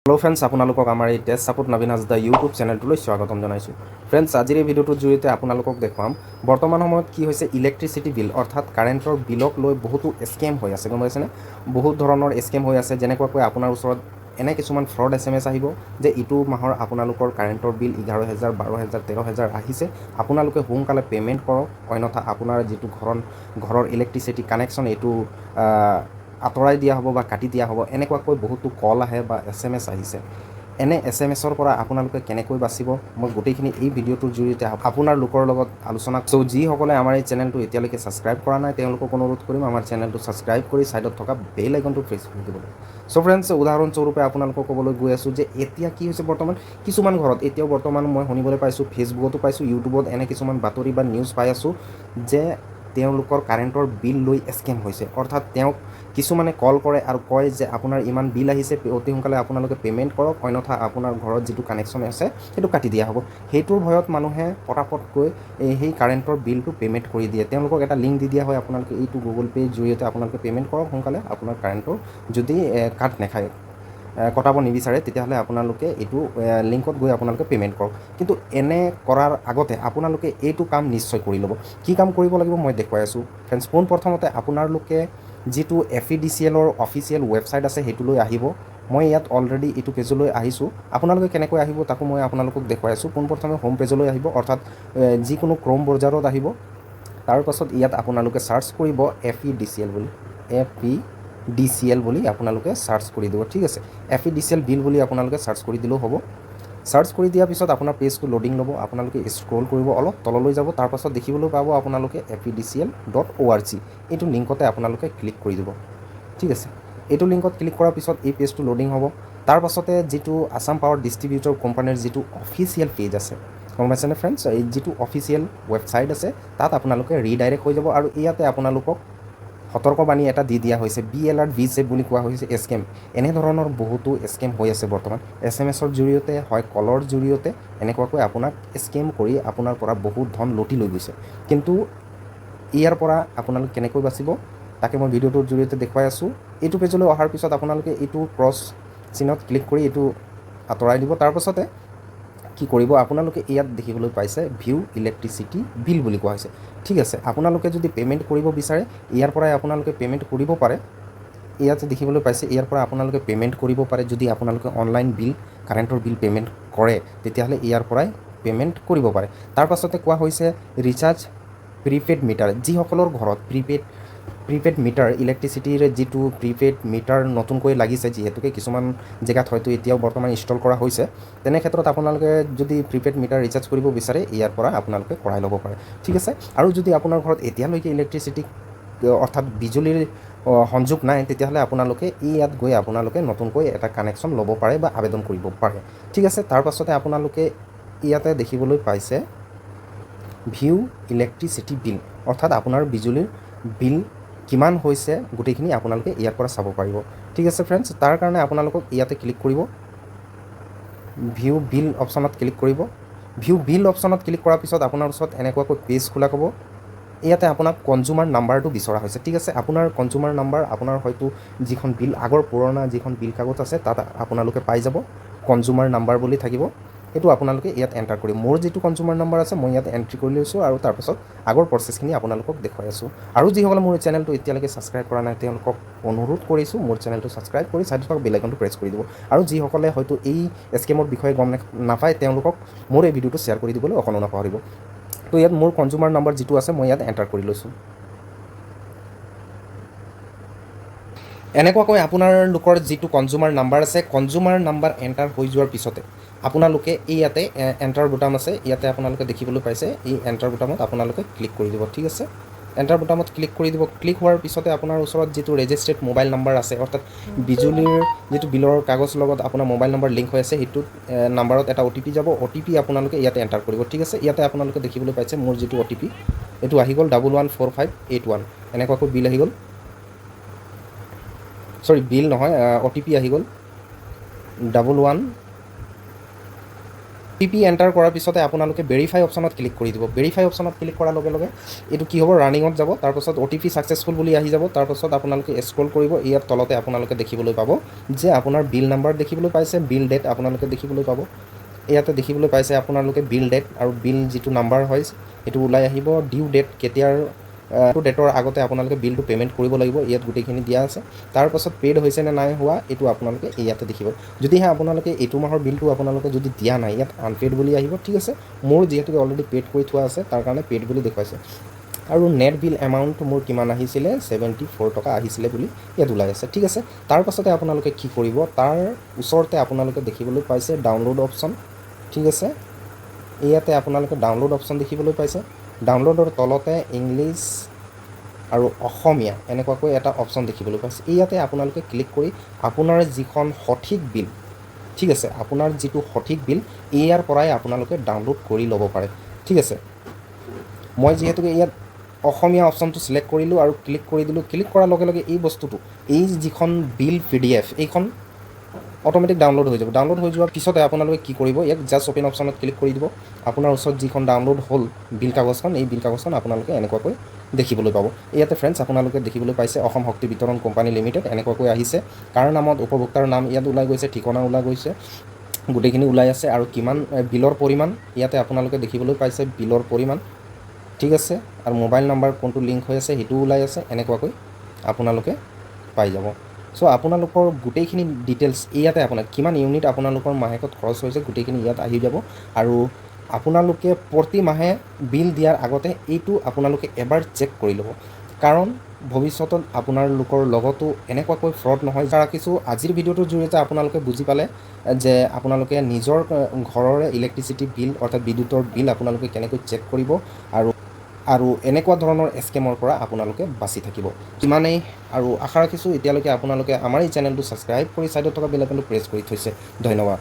Hello' friends, আপোনালোকক আমাৰ এই টেষ্ট ছাপোৰ্ট নবীন হাজদা ইউটিউব চেনেলটোলৈ স্বাগতম জনাইছোঁ। ফ্ৰেণ্ডছ, আজিৰ এই ভিডিঅ'টোৰ জৰিয়তে আপোনালোকক দেখুৱাম বৰ্তমান সময়ত কি হৈছে ইলেক্ট্ৰিচিটি বিল অৰ্থাৎ কাৰেণ্টৰ বিলক লৈ বহুতো স্কেম হৈ আছে, গম পাইছেনে? বহুত ধৰণৰ স্কেম হৈ আছে। যেনেকুৱাকৈ আপোনাৰ ওচৰত এনে কিছুমান ফ্ৰড SMS আহিব যে ইটো মাহৰ আপোনালোকৰ কাৰেণ্টৰ বিল 11,000, 12,000, 13,000 আহিছে, আপোনালোকে সোনকালে পে'মেণ্ট কৰক, অন্যথা আপোনাৰ যিটো ঘৰৰ ইলেক্ট্ৰিচিটি কানেকশ্যন এইটো আঁতৰাই দিয়া হ'ব বা কাটি দিয়া হ'ব। এনেকুৱাকৈ বহুতো কল আহে বা SMS আহিছে। এনে SMSৰ পৰা আপোনালোকে কেনেকৈ বাচিব, মই গোটেইখিনি এই ভিডিঅ'টোৰ জৰিয়তে আপোনাৰ লোকৰ লগত আলোচনা কৰোঁ। যিসকলে আমাৰ এই চেনেলটো এতিয়ালৈকে ছাবস্ক্ৰাইব কৰা নাই তেওঁলোকক অনুৰোধ কৰিম আমাৰ চেনেলটো ছাবস্ক্ৰাইব কৰি ছাইডত থকা বেল আইকনটো প্ৰেছ কৰি দিবলৈ। চ' ফ্ৰেণ্ডছ, উদাহৰণস্বৰূপে আপোনালোকক ক'বলৈ গৈ আছোঁ যে এতিয়া কি হৈছে বৰ্তমান কিছুমান ঘৰত এতিয়াও বৰ্তমান মই শুনিবলৈ পাইছোঁ, ফেচবুকতো পাইছোঁ, ইউটিউবত এনে কিছুমান বাতৰি বা নিউজ পাই আছোঁ যে তেওঁলোকৰ কাৰেণ্টৰ বিল লৈ স্কেম হৈছে। অৰ্থাৎ তেওঁক কিছুমানে কল কৰে আৰু কয় যে আপোনাৰ ইমান বিল আহিছে, অতি সোনকালে আপোনালোকে পে'মেণ্ট কৰক, অন্যথা আপোনাৰ ঘৰত যিটো কানেকশ্যন আছে সেইটো কাটি দিয়া হ'ব। সেইটোৰ ভয়ত মানুহে পটাপটকৈ সেই কাৰেণ্টৰ বিলটো পে'মেণ্ট কৰি দিয়ে। তেওঁলোকক এটা লিংক দি দিয়া হয়, আপোনালোকে এইটো গুগল পে'ৰ জৰিয়তে আপোনালোকে পে'মেণ্ট কৰক সোনকালে, আপোনাৰ কাৰেণ্টৰ যদি কাট নাখায়, কটাব নিবিচাৰে, তেতিয়াহ'লে আপোনালোকে এইটো লিংকত গৈ আপোনালোকে পে'মেণ্ট কৰক। কিন্তু এনে কৰাৰ আগতে আপোনালোকে এইটো কাম নিশ্চয় কৰি ল'ব। কি কাম কৰিব লাগিব মই দেখুৱাই আছোঁ ফ্ৰেণ্ডছ। পোনপ্ৰথমতে আপোনালোকে যিটো FEDCLৰ অফিচিয়েল ৱেবছাইট আছে সেইটোলৈ আহিব। মই ইয়াত অলৰেডি এইটো পেজলৈ আহিছোঁ। আপোনালোকে কেনেকৈ আহিব তাকো মই আপোনালোকক দেখুৱাই আছোঁ। পোনপ্ৰথমে হোম পেজলৈ আহিব, অৰ্থাৎ যিকোনো ক্ৰ'ম ব্ৰাউজাৰত আহিব। তাৰপাছত ইয়াত আপোনালোকে ছাৰ্চ কৰিব FEDCL বুলি, FEDCL বুলি আপোনালোকে ছাৰ্চ কৰি দিব, ঠিক আছে। FEDCL বিল বুলি আপোনালোকে ছাৰ্চ কৰি দিলেও হ'ব। ছাৰ্চ কৰি দিয়াৰ পিছত আপোনাৰ পেজটো লোডিং ল'ব, আপোনালোকে স্ক্ৰল কৰিব, অলপ তললৈ যাব, তাৰপাছত দেখিবলৈ পাব আপোনালোকে FEDCL.org এইটো লিংকতে আপোনালোকে ক্লিক কৰি দিব, ঠিক আছে। এইটো লিংকত ক্লিক কৰাৰ পিছত এই পেজটো লোডিং হ'ব। তাৰ পাছতে যিটো আছাম পাৱাৰ ডিষ্ট্ৰিবিউটৰ কোম্পানীৰ যিটো অফিচিয়েল পেজ আছে, গম পাইছেনে ফ্ৰেণ্ডছ, এই যিটো অফিচিয়েল ৱেবছাইট আছে তাত আপোনালোকে ৰিডাইৰেক্ট হৈ যাব আৰু ইয়াতে আপোনালোকক সতৰ্কবাণী এটা দি দিয়া হৈছে, বি এলাৰ্ট বি ছেফ বুলি কোৱা হৈছে। স্কেম এনেধৰণৰ বহুতো স্কেম হৈ আছে বৰ্তমান। SMSৰ জৰিয়তে হয়, কলৰ জৰিয়তে এনেকুৱাকৈ আপোনাক স্কেম কৰি আপোনাৰ পৰা বহুত ধন লুটি লৈ গৈছে। কিন্তু ইয়াৰ পৰা আপোনালোকে কেনেকৈ বাচিব তাকে মই ভিডিঅ'টোৰ জৰিয়তে দেখুৱাই আছোঁ। এইটো পেজলৈ অহাৰ পিছত আপোনালোকে এইটো ক্ৰছ চিনত ক্লিক কৰি এইটো আঁতৰাই দিব। তাৰপাছতে কি কৰিব, আপোনালোকে ইয়াত দেখিবলৈ পাইছে ভিউ ইলেক্ট্ৰিচিটি বিল বুলি কোৱা হৈছে, ঠিক আছে। আপোনালোকে যদি পে'মেণ্ট কৰিব বিচাৰে ইয়াৰ পৰাই আপোনালোকে পে'মেণ্ট কৰিব পাৰে। ইয়াত দেখিবলৈ পাইছে ইয়াৰ পৰা আপোনালোকে পে'মেণ্ট কৰিব পাৰে। যদি আপোনালোকে অনলাইন বিল কাৰেণ্টৰ বিল পে'মেণ্ট কৰে তেতিয়াহ'লে ইয়াৰ পৰাই পে'মেণ্ট কৰিব পাৰে। তাৰপাছতে কোৱা হৈছে ৰিচাৰ্জ প্ৰিপেইড মিটাৰ, যিসকলৰ ঘৰত প্ৰিপেইড মিটাৰ ইলেক্ট্ৰিচিটিৰ যিটো প্ৰিপেইড মিটাৰ নতুনকৈ লাগিছে, যিহেতুকে কিছুমান জেগাত হয়তো এতিয়াও বৰ্তমান ইনষ্টল কৰা হৈছে, তেনে ক্ষেত্ৰত আপোনালোকে যদি প্ৰিপেইড মিটাৰ ৰিচাৰ্জ কৰিব বিচাৰে ইয়াৰ পৰা আপোনালোকে কৰাই ল'ব পাৰে, ঠিক আছে। আৰু যদি আপোনাৰ ঘৰত এতিয়ালৈকে ইলেক্ট্ৰিচিটি অৰ্থাৎ বিজুলীৰ সংযোগ নাই তেতিয়াহ'লে আপোনালোকে ইয়াত গৈ আপোনালোকে নতুনকৈ এটা কানেকশ্যন ল'ব পাৰে বা আবেদন কৰিব পাৰে, ঠিক আছে। তাৰপাছতে আপোনালোকে ইয়াতে দেখিবলৈ পাইছে ভিউ ইলেক্ট্ৰিচিটি বিল, অৰ্থাৎ আপোনাৰ বিজুলীৰ বিল কিমান হৈছে গোটেইখিনি আপোনালোকে ইয়াৰ পৰা চাব পাৰিব, ঠিক আছে ফ্ৰেণ্ডছ। তাৰ কাৰণে আপোনালোকক ইয়াতে ক্লিক কৰিব, ভিউ বিল অপশ্যনত ক্লিক কৰিব। ভিউ বিল অপশ্যনত ক্লিক কৰাৰ পিছত আপোনাৰ ওচৰত এনেকুৱাকৈ পেজ খোলা ক'ব। ইয়াতে আপোনাক কনজিউমাৰ নাম্বাৰটো বিচৰা হৈছে, ঠিক আছে। আপোনাৰ কনজিউমাৰ নাম্বাৰ আপোনাৰ হয়তো যিখন বিল আগৰ পুৰণা যিখন বিল কাগজ আছে তাত আপোনালোকে পাই যাব, কনজিউমাৰ নাম্বাৰ বুলি থাকিব। সেইটো আপোনালোকে ইয়াত এণ্টাৰ কৰিব। মোৰ যিটো কনজিউমাৰ নাম্বাৰ আছে মই ইয়াত এণ্ট্ৰি কৰি লৈছোঁ আৰু তাৰপাছত আগৰ প্ৰচেছখিনি আপোনালোকক দেখুৱাই আছোঁ। আৰু যিসকলে মোৰ চেনেলটো এতিয়ালৈকে ছাবস্ক্ৰাইব কৰা নাই তেওঁলোকক অনুৰোধ কৰিছোঁ মোৰ চেনেলটো ছাবস্ক্ৰাইব কৰি ছাইডত থকা বেল আইকনটো প্ৰেছ কৰি দিব। আৰু যিসকলে হয়তো এই স্কেমৰ বিষয়ে গম নাপায় তেওঁলোকক মোৰ এই ভিডিঅ'টো শ্বেয়াৰ কৰি দিবলৈ অকণো নাপাহৰিব। তো ইয়াত মোৰ কনজিউমাৰ নাম্বাৰ যিটো আছে মই ইয়াত এণ্টাৰ কৰি লৈছোঁ। এনেকুৱাকৈ আপোনালোকৰ যিটো কনজিউমাৰ নাম্বাৰ আছে, কনজিউমাৰ নাম্বাৰ এণ্টাৰ হৈ যোৱাৰ পিছতে আপোনালোকে এই ইয়াতে এণ্টাৰ বুটাম আছে, ইয়াতে আপোনালোকে দেখিবলৈ পাইছে এই এণ্টাৰ বুটামত আপোনালোকে ক্লিক কৰি দিব, ঠিক আছে। এণ্টাৰ বুটামত ক্লিক কৰি দিব। ক্লিক হোৱাৰ পিছতে আপোনাৰ ওচৰত যিটো ৰেজিষ্টাৰ্ড মোবাইল নাম্বাৰ আছে, অৰ্থাৎ বিজুলীৰ যিটো বিলৰ কাগজ লগত আপোনাৰ মোবাইল নাম্বাৰ লিংক হৈ আছে, সেইটোত নাম্বাৰত এটা OTP যাব। OTP আপোনালোকে ইয়াতে এণ্টাৰ কৰিব, ঠিক আছে। ইয়াতে আপোনালোকে দেখিবলৈ পাইছে মোৰ যিটো OTP এইটো আহি গ'ল 114581, এনেকুৱাকৈ বিল আহি গ'ল, চৰি বিল নহয় OTP আহি গ'ল OTP এণ্টাৰ কৰাৰ পিছতে আপোনালোকে ভেৰিফাই অপশ্যনত ক্লিক কৰি দিব। ভেৰিফাই অপশ্যনত ক্লিক কৰাৰ লগে লগে এইটো কি হ'ব, ৰানিঙত যাব। তাৰপাছত OTP ছাকচেছফুল বুলি আহি যাব। তাৰপাছত আপোনালোকে স্ক্ৰল কৰিব, ইয়াত তলতে আপোনালোকে দেখিবলৈ পাব যে আপোনাৰ বিল নাম্বাৰ দেখিবলৈ পাইছে, বিল ডেট আপোনালোকে দেখিবলৈ পাব। ইয়াতে দেখিবলৈ পাইছে আপোনালোকে বিল ডেট আৰু বিল যিটো নাম্বাৰ হয় সেইটো ওলাই আহিব। ডিউ ডেট কেতিয়াৰ ডেটৰ আগতে আপোনালোকে বিলটো পে'মেণ্ট কৰিব লাগিব, ইয়াত গোটেইখিনি দিয়া আছে। তাৰপাছত পে'ড হৈছে নে নাই হোৱা এইটো আপোনালোকে ইয়াতে দেখিব। যদিহে আপোনালোকে এইটো মাহৰ বিলটো আপোনালোকে যদি দিয়া নাই, ইয়াত আনপে'ড বুলি আহিব। ঠিক আছে, মোৰ যিহেতুকে অলৰেডি পে'ড কৰি থোৱা আছে তাৰ কাৰণে পে'ড বুলি দেখুৱাইছে। আৰু নেট বিল এমাউণ্ট মোৰ কিমান আহিছিলে, 74 টকা আহিছিলে বুলি ইয়াত ওলাই আছে। ঠিক আছে, তাৰপাছতে আপোনালোকে কি কৰিব, তাৰ ওচৰতে আপোনালোকে দেখিবলৈ পাইছে ডাউনলোড অপশ্যন। ঠিক আছে, ইয়াতে আপোনালোকে ডাউনলোড অপশ্যন দেখিবলৈ পাইছে। ডাউনলোডৰ তলতে ইংলিছ আৰু অসমীয়া এনেকুৱাকৈ এটা অপশ্যন দেখিবলৈ পাইছে। ইয়াতে আপোনালোকে ক্লিক কৰি আপোনাৰ যিখন সঠিক বিল, ঠিক আছে, আপোনাৰ যিটো সঠিক বিল ইয়াৰ পৰাই আপোনালোকে ডাউনলোড কৰি ল'ব পাৰে। ঠিক আছে, মই যিহেতুকে ইয়াত অসমীয়া অপশ্যনটো ছিলেক্ট কৰিলোঁ আৰু ক্লিক কৰি দিলোঁ। ক্লিক কৰাৰ লগে লগে এই বস্তুটো, এই যিখন বিল PDF এইখন অট'মেটিক ডাউনলোড হৈ যাব। ডাউনলোড হৈ যোৱাৰ পিছতে আপোনালোকে কি কৰিব, ইয়াত জাষ্ট অ'পেন অপশ্যনত ক্লিক কৰি দিব। আপোনাৰ ওচৰত যিখন ডাউনলোড হ'ল বিল কাগজখন, এই বিল কাগজখন আপোনালোকে এনেকুৱাকৈ দেখিবলৈ পাব। ইয়াতে ফ্ৰেণ্ডছ আপোনালোকে দেখিবলৈ পাইছে অসম শক্তি বিতৰণ কোম্পানী লিমিটেড এনেকুৱাকৈ আহিছে। কাৰ নামত উপভোক্তাৰ নাম ইয়াত ওলাই গৈছে, ঠিকনা ওলাই গৈছে, গোটেইখিনি ওলাই আছে। আৰু কিমান বিলৰ পৰিমাণ ইয়াতে আপোনালোকে দেখিবলৈ পাইছে, বিলৰ পৰিমাণ। ঠিক আছে, আৰু মোবাইল নাম্বাৰ কোনটো লিংক হৈ আছে সেইটোও ওলাই আছে। এনেকুৱাকৈ আপোনালোকে পাই যাব। চ' আপোনালোকৰ গোটেইখিনি ডিটেইলছ ইয়াতে আপোনাৰ কিমান ইউনিট আপোনালোকৰ মাহেকত খৰচ হৈছে গোটেইখিনি ইয়াত আহি যাব। আৰু আপোনালোকে প্ৰতি মাহে বিল দিয়াৰ আগতে এইটো আপোনালোকে এবাৰ চেক কৰি ল'ব, কাৰণ ভৱিষ্যতত আপোনালোকৰ লগতো এনেকুৱাকৈ ফ্ৰড নহয়। ৰাখিছোঁ আজিৰ ভিডিঅ'টোৰ জৰিয়তে আপোনালোকে বুজি পালে যে আপোনালোকে নিজৰ ঘৰৰে ইলেক্ট্ৰিচিটি বিল অৰ্থাৎ বিদ্যুতৰ বিল আপোনালোকে কেনেকৈ চেক কৰিব আৰু এনেকুৱা ধৰণৰ স্কেমৰ পৰা আপোনালোকে বাচি থাকিব। ইমানেই, আৰু আশা ৰাখিছোঁ এতিয়ালৈকে আপোনালোকে আমাৰ এই চেনেলটো ছাবস্ক্ৰাইব কৰি ছাইডত থকা বেল আইকনটো প্ৰেছ কৰি থৈছে। ধন্যবাদ।